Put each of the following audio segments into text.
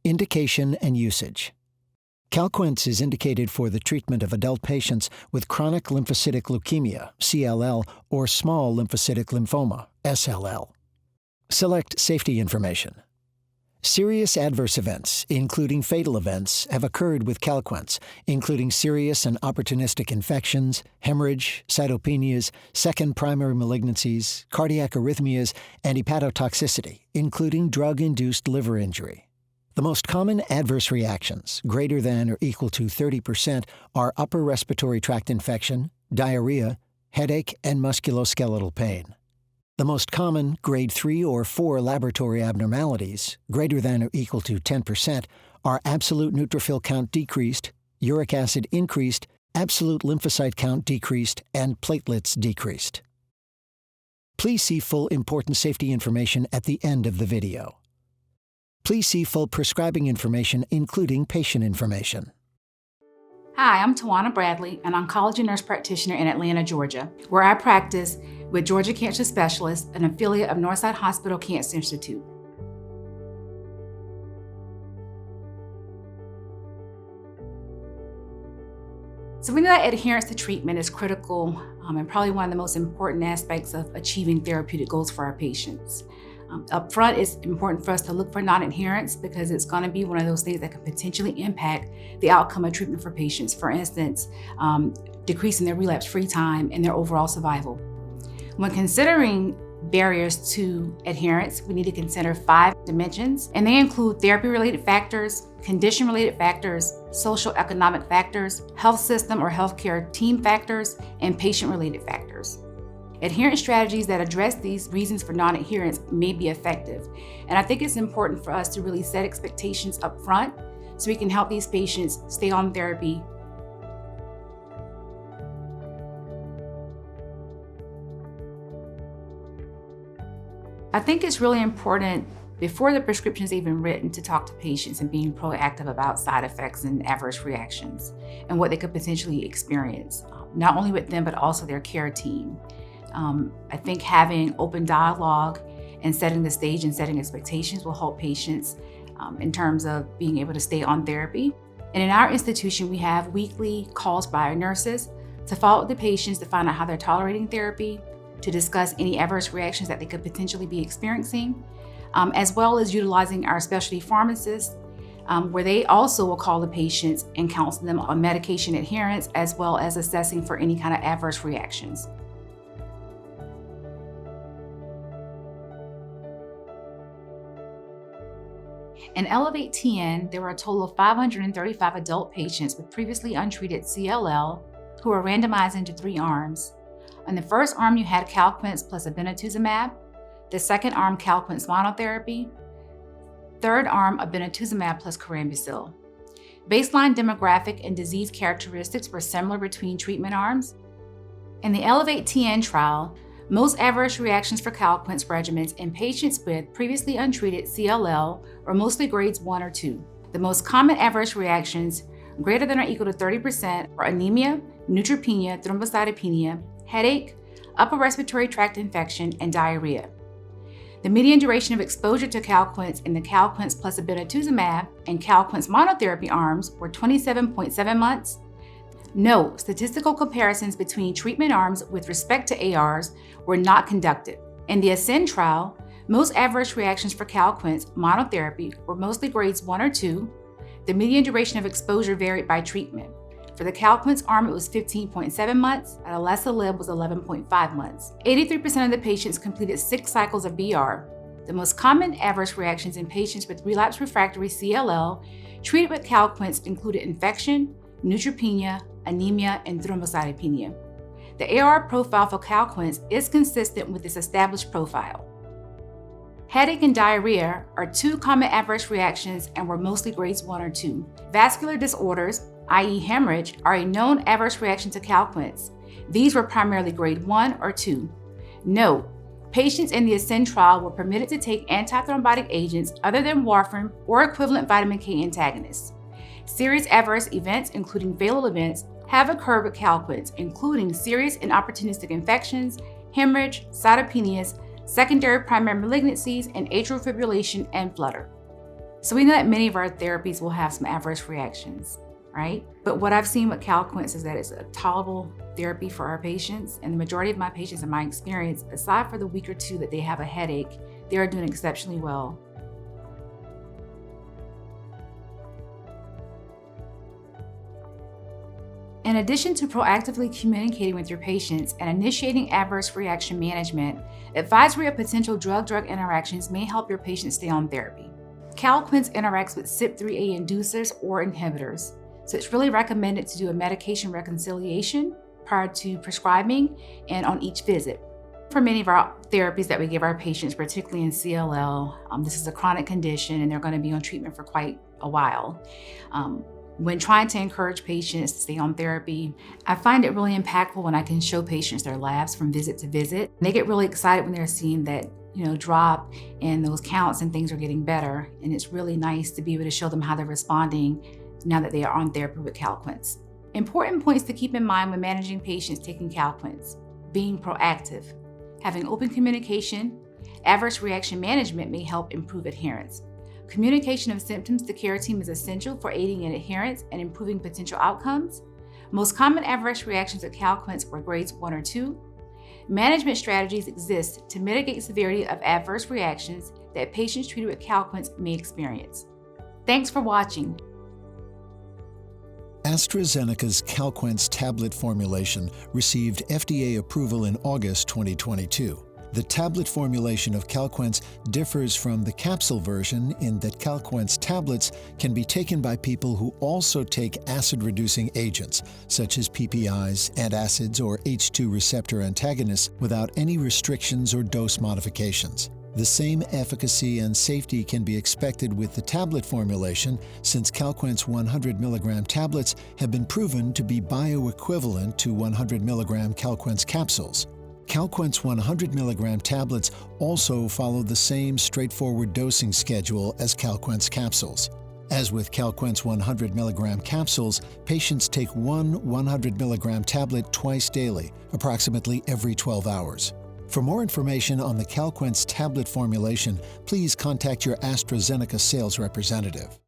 Indication and usage. CALQUENCE is indicated for the treatment of adult patients with chronic lymphocytic leukemia, CLL, or small lymphocytic lymphoma, SLL. Select safety information. Serious adverse events, including fatal events, have occurred with CALQUENCE, including serious and opportunistic infections, hemorrhage, cytopenias, second primary malignancies, cardiac arrhythmias, and hepatotoxicity, including drug-induced liver injury. The most common adverse reactions, greater than or equal to 30%, are upper respiratory tract infection, diarrhea, headache, and musculoskeletal pain. The most common grade 3 or 4 laboratory abnormalities, greater than or equal to 10%, are absolute neutrophil count decreased, uric acid increased, absolute lymphocyte count decreased, and platelets decreased. Please see full important safety information at the end of the video. Please see full prescribing information, including patient information. Hi, I'm Tajuana Bradley, an oncology nurse practitioner in Atlanta, Georgia, where I practice with Georgia Cancer Specialists, an affiliate of Northside Hospital Cancer Institute. So we know that adherence to treatment is critical and probably one of the most important aspects of achieving therapeutic goals for our patients. Up front, it's important for us to look for non-adherence because it's going to be one of those things that can potentially impact the outcome of treatment for patients. For instance, decreasing their relapse-free time and their overall survival. When considering barriers to adherence, we need to consider 5 dimensions, and they include therapy-related factors, condition-related factors, social economic factors, health system or healthcare team factors, and patient-related factors. Adherence strategies that address these reasons for non-adherence may be effective. And I think it's important for us to really set expectations up front so we can help these patients stay on therapy. I think it's really important before the prescription is even written to talk to patients and being proactive about side effects and adverse reactions and what they could potentially experience, not only with them, but also their care team. I think having open dialogue and setting the stage and setting expectations will help patients in terms of being able to stay on therapy. And in our institution, we have weekly calls by our nurses to follow up the patients to find out how they're tolerating therapy, to discuss any adverse reactions that they could potentially be experiencing, as well as utilizing our specialty pharmacists, where they also will call the patients and counsel them on medication adherence, as well as assessing for any kind of adverse reactions. In Elevate-TN, there were a total of 535 adult patients with previously untreated CLL who were randomized into 3 arms. In the first arm, you had CALQUENCE plus obinutuzumab, the second arm CALQUENCE monotherapy, third arm obinutuzumab plus chlorambucil. Baseline demographic and disease characteristics were similar between treatment arms. In the Elevate-TN trial, most adverse reactions for CALQUENCE regimens in patients with previously untreated CLL were mostly grades 1 or 2. The most common adverse reactions, greater than or equal to 30%, were anemia, neutropenia, thrombocytopenia, headache, upper respiratory tract infection, and diarrhea. The median duration of exposure to CALQUENCE in the CALQUENCE plus obinutuzumab and CALQUENCE monotherapy arms were 27.7 months. No statistical comparisons between treatment arms with respect to ARs were not conducted. In the ASCEND trial, most adverse reactions for CALQUENCE monotherapy were mostly grades 1 or 2. The median duration of exposure varied by treatment. For the CALQUENCE arm, it was 15.7 months, and Alesalib was 11.5 months. 83% of the patients completed 6 cycles of BR. The most common adverse reactions in patients with relapsed refractory CLL treated with CALQUENCE included infection, neutropenia, anemia, and thrombocytopenia. The AR profile for CALQUENCE is consistent with this established profile. Headache and diarrhea are 2 common adverse reactions and were mostly grades 1 or 2. Vascular disorders, i.e. hemorrhage, are a known adverse reaction to CALQUENCE. These were primarily grade 1 or 2. Note, patients in the ASCEND trial were permitted to take antithrombotic agents other than warfarin or equivalent vitamin K antagonists. Serious adverse events, including fatal events, have occurred with CALQUENCE, including serious and opportunistic infections, hemorrhage, cytopenias, secondary primary malignancies, and atrial fibrillation and flutter. So we know that many of our therapies will have some adverse reactions, right? But what I've seen with CALQUENCE is that it's a tolerable therapy for our patients. And the majority of my patients, in my experience, aside for the week or two that they have a headache, they are doing exceptionally well. In addition to proactively communicating with your patients and initiating adverse reaction management, advisory of potential drug-drug interactions may help your patients stay on therapy. CALQUENCE interacts with CYP3A inducers or inhibitors, so it's really recommended to do a medication reconciliation prior to prescribing and on each visit. For many of our therapies that we give our patients, particularly in CLL, this is a chronic condition and they're going to be on treatment for quite a while. When trying to encourage patients to stay on therapy, I find it really impactful when I can show patients their labs from visit to visit. They get really excited when they're seeing that, drop in those counts and things are getting better. And it's really nice to be able to show them how they're responding now that they are on therapy with CALQUENCE. Important points to keep in mind when managing patients taking CALQUENCE: being proactive, having open communication. Adverse reaction management may help improve adherence. Communication of symptoms to care team is essential for aiding in adherence and improving potential outcomes. Most common adverse reactions of CALQUENCE were grades 1 or 2. Management strategies exist to mitigate severity of adverse reactions that patients treated with CALQUENCE may experience. Thanks for watching. AstraZeneca's CALQUENCE tablet formulation received FDA approval in August 2022. The tablet formulation of CALQUENCE differs from the capsule version in that CALQUENCE tablets can be taken by people who also take acid-reducing agents, such as PPIs, antacids, or H2 receptor antagonists, without any restrictions or dose modifications. The same efficacy and safety can be expected with the tablet formulation, since CALQUENCE 100 mg tablets have been proven to be bioequivalent to 100 mg CALQUENCE capsules. CALQUENCE 100 mg tablets also follow the same straightforward dosing schedule as CALQUENCE capsules. As with CALQUENCE 100 mg capsules, patients take one 100 mg tablet twice daily, approximately every 12 hours. For more information on the CALQUENCE tablet formulation, please contact your AstraZeneca sales representative.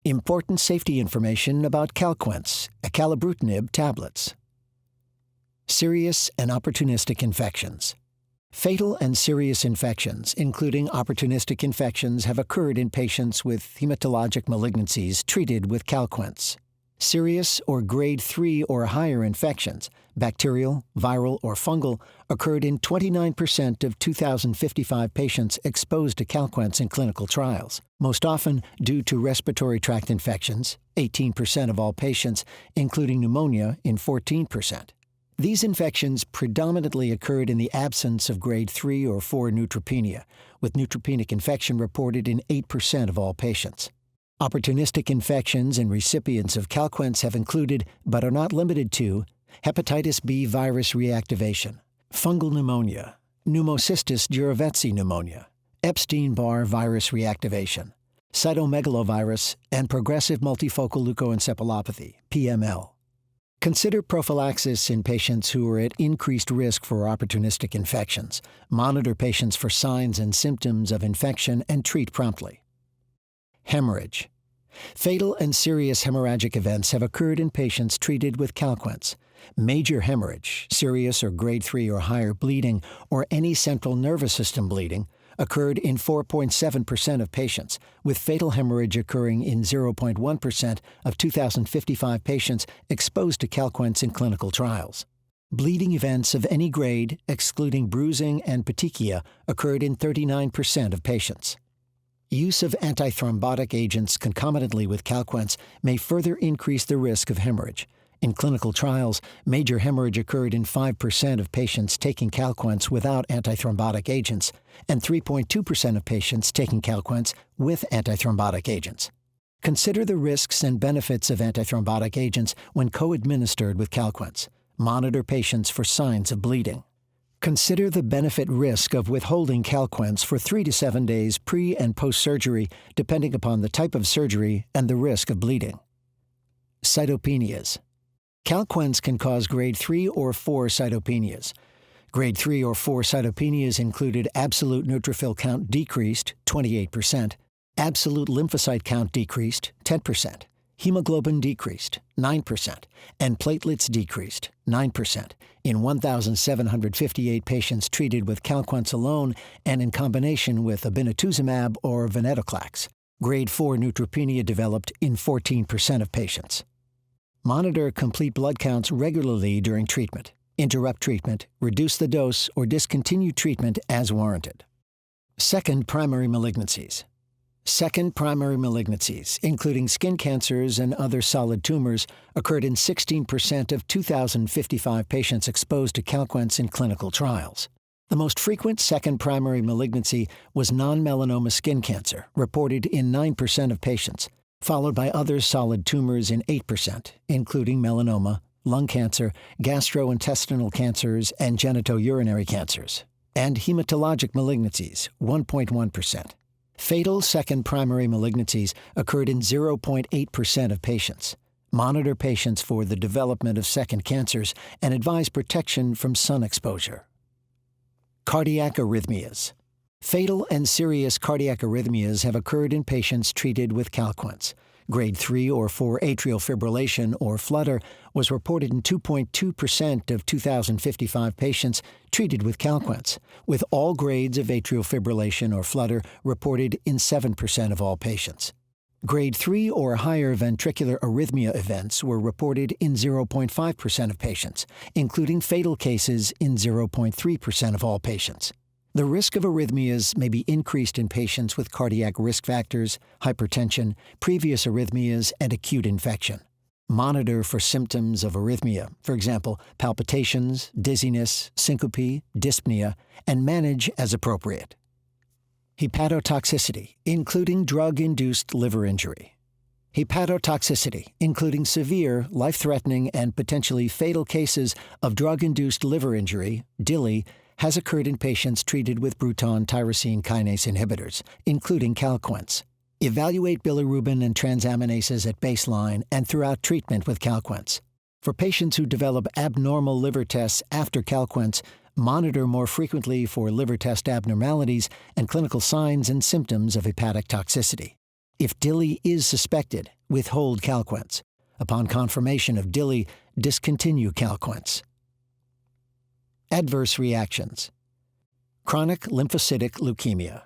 Important safety information about CALQUENCE, acalabrutinib tablets. Serious and opportunistic infections. Fatal and serious infections, including opportunistic infections, have occurred in patients with hematologic malignancies treated with CALQUENCE. Serious or grade 3 or higher infections, bacterial, viral, or fungal, occurred in 29% of 2,055 patients exposed to CALQUENCE in clinical trials, most often due to respiratory tract infections, 18% of all patients, including pneumonia in 14%. These infections predominantly occurred in the absence of grade 3 or 4 neutropenia, with neutropenic infection reported in 8% of all patients. Opportunistic infections in recipients of CALQUENCE have included, but are not limited to, hepatitis B virus reactivation, fungal pneumonia, pneumocystis jirovecii pneumonia, Epstein-Barr virus reactivation, cytomegalovirus, and progressive multifocal leukoencephalopathy, PML. Consider prophylaxis in patients who are at increased risk for opportunistic infections. Monitor patients for signs and symptoms of infection and treat promptly. Hemorrhage. Fatal and serious hemorrhagic events have occurred in patients treated with CALQUENCE. Major hemorrhage, serious or grade 3 or higher bleeding, or any central nervous system bleeding, occurred in 4.7% of patients, with fatal hemorrhage occurring in 0.1% of 2,055 patients exposed to CALQUENCE in clinical trials. Bleeding events of any grade, excluding bruising and petechia, occurred in 39% of patients. Use of antithrombotic agents concomitantly with CALQUENCE may further increase the risk of hemorrhage. In clinical trials, major hemorrhage occurred in 5% of patients taking CALQUENCE without antithrombotic agents, and 3.2% of patients taking CALQUENCE with antithrombotic agents. Consider the risks and benefits of antithrombotic agents when co-administered with CALQUENCE. Monitor patients for signs of bleeding. Consider the benefit-risk of withholding CALQUENCE for 3 to 7 days pre- and post-surgery, depending upon the type of surgery and the risk of bleeding. Cytopenias. CALQUENCE can cause grade 3 or 4 cytopenias. Grade 3 or 4 cytopenias included absolute neutrophil count decreased, 28%, Absolute lymphocyte count decreased 10%, hemoglobin decreased 9%, and platelets decreased 9% in 1,758 patients treated with CALQUENCE alone and in combination with obinutuzumab or venetoclax. Grade 4 neutropenia developed in 14% of patients. Monitor complete blood counts regularly during treatment. Interrupt treatment, reduce the dose, or discontinue treatment as warranted. Second primary malignancies. Second primary malignancies, including skin cancers and other solid tumors, occurred in 16% of 2,055 patients exposed to CALQUENCE in clinical trials. The most frequent second primary malignancy was non-melanoma skin cancer, reported in 9% of patients, followed by other solid tumors in 8%, including melanoma, lung cancer, gastrointestinal cancers, and genitourinary cancers, and hematologic malignancies, 1.1%. Fatal second primary malignancies occurred in 0.8% of patients. Monitor patients for the development of second cancers and advise protection from sun exposure. Cardiac arrhythmias. Fatal and serious cardiac arrhythmias have occurred in patients treated with CALQUENCE. Grade 3 or 4 atrial fibrillation or flutter was reported in 2.2% of 2,055 patients treated with CALQUENCE, with all grades of atrial fibrillation or flutter reported in 7% of all patients. Grade 3 or higher ventricular arrhythmia events were reported in 0.5% of patients, including fatal cases in 0.3% of all patients. The risk of arrhythmias may be increased in patients with cardiac risk factors, hypertension, previous arrhythmias, and acute infection. Monitor for symptoms of arrhythmia, for example, palpitations, dizziness, syncope, dyspnea, and manage as appropriate. Hepatotoxicity, including drug-induced liver injury. Hepatotoxicity, including severe, life-threatening, and potentially fatal cases of drug-induced liver injury, DILI, has occurred in patients treated with Bruton tyrosine kinase inhibitors, including CALQUENCE. Evaluate bilirubin and transaminases at baseline and throughout treatment with CALQUENCE. For patients who develop abnormal liver tests after CALQUENCE, monitor more frequently for liver test abnormalities and clinical signs and symptoms of hepatic toxicity. If DILI is suspected, withhold CALQUENCE. Upon confirmation of DILI, discontinue CALQUENCE. Adverse reactions. Chronic lymphocytic leukemia.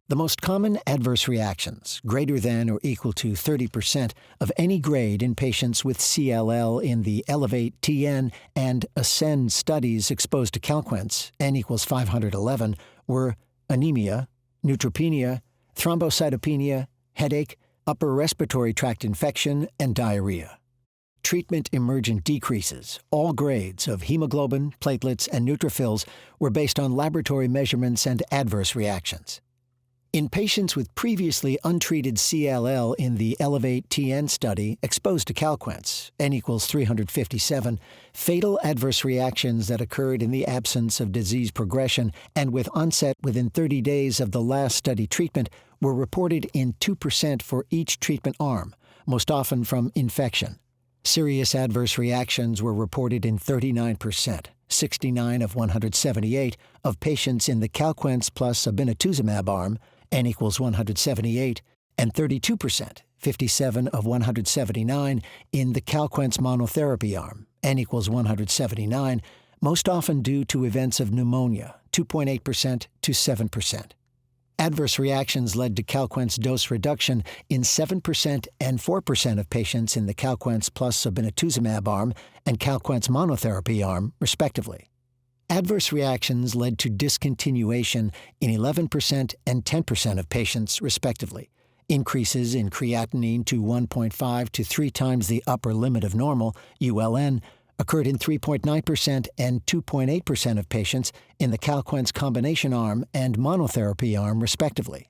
The most common adverse reactions, greater than or equal to 30% of any grade in patients with CLL in the ELEVATE-TN and ASCEND studies exposed to CALQUENCE, N equals 511, were anemia, neutropenia, thrombocytopenia, headache, upper respiratory tract infection, and diarrhea. Treatment-emergent decreases, all grades of hemoglobin, platelets, and neutrophils were based on laboratory measurements and adverse reactions. In patients with previously untreated CLL in the ELEVATE-TN study exposed to CALQUENCE, N equals 357, fatal adverse reactions that occurred in the absence of disease progression and with onset within 30 days of the last study treatment were reported in 2% for each treatment arm, most often from infection. Serious adverse reactions were reported in 39%, 69 of 178, of patients in the CALQUENCE plus obinutuzumab arm, N equals 178, and 32%, 57 of 179, in the CALQUENCE monotherapy arm, N equals 179, most often due to events of pneumonia, 2.8% to 7%. Adverse reactions led to CALQUENCE dose reduction in 7% and 4% of patients in the CALQUENCE plus obinutuzumab arm and CALQUENCE monotherapy arm, respectively. Adverse reactions led to discontinuation in 11% and 10% of patients, respectively. Increases in creatinine to 1.5 to 3 times the upper limit of normal, ULN, occurred in 3.9% and 2.8% of patients in the CALQUENCE combination arm and monotherapy arm, respectively.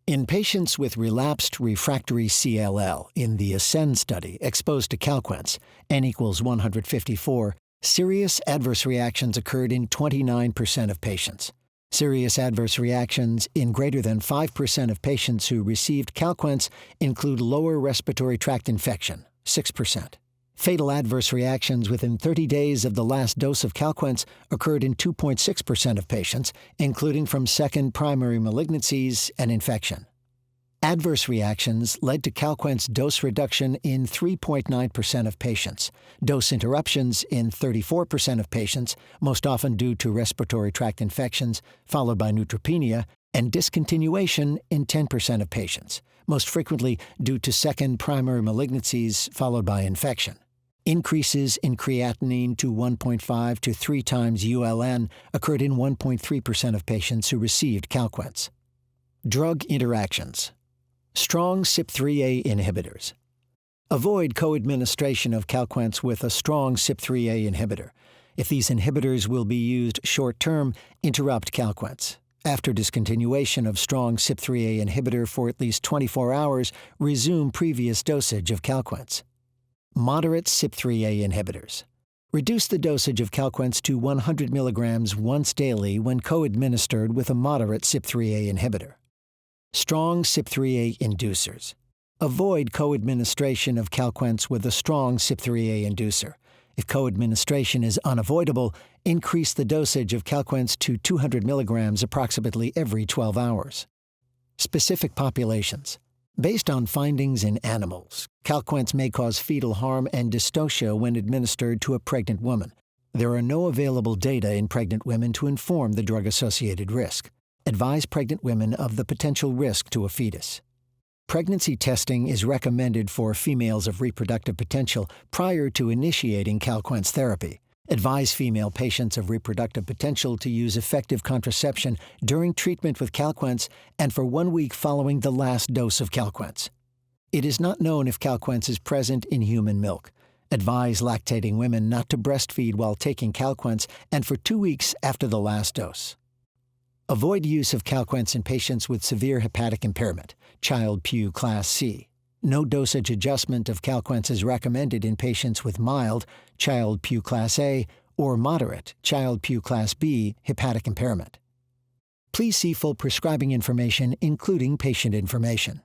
In patients with relapsed refractory CLL in the ASCEND study exposed to CALQUENCE, N equals 154, serious adverse reactions occurred in 29% of patients. Serious adverse reactions in greater than 5% of patients who received CALQUENCE include lower respiratory tract infection, 6%. Fatal adverse reactions within 30 days of the last dose of CALQUENCE occurred in 2.6% of patients, including from second primary malignancies and infection. Adverse reactions led to CALQUENCE dose reduction in 3.9% of patients, dose interruptions in 34% of patients, most often due to respiratory tract infections, followed by neutropenia, and discontinuation in 10% of patients, most frequently due to second primary malignancies, followed by infection. Increases in creatinine to 1.5 to 3 times ULN occurred in 1.3% of patients who received CALQUENCE. Drug interactions. Strong CYP3A inhibitors. Avoid co-administration of CALQUENCE with a strong CYP3A inhibitor. If these inhibitors will be used short-term, interrupt CALQUENCE. After discontinuation of strong CYP3A inhibitor for at least 24 hours, resume previous dosage of CALQUENCE. Moderate CYP3A inhibitors. Reduce the dosage of CALQUENCE to 100 mg once daily when co-administered with a moderate CYP3A inhibitor. Strong CYP3A inducers. Avoid co-administration of CALQUENCE with a strong CYP3A inducer. If co-administration is unavoidable, increase the dosage of CALQUENCE to 200 mg approximately every 12 hours. Specific populations. Based on findings in animals, CALQUENCE may cause fetal harm and dystocia when administered to a pregnant woman. There are no available data in pregnant women to inform the drug-associated risk. Advise pregnant women of the potential risk to a fetus. Pregnancy testing is recommended for females of reproductive potential prior to initiating CALQUENCE therapy. Advise female patients of reproductive potential to use effective contraception during treatment with CALQUENCE and for 1 week following the last dose of CALQUENCE. It is not known if CALQUENCE is present in human milk. Advise lactating women not to breastfeed while taking CALQUENCE and for 2 weeks after the last dose. Avoid use of CALQUENCE in patients with severe hepatic impairment, Child-Pugh Class C. No dosage adjustment of CALQUENCE is recommended in patients with mild, Child-Pugh Class A, or moderate, Child-Pugh Class B hepatic impairment. Please see full prescribing information, including patient information.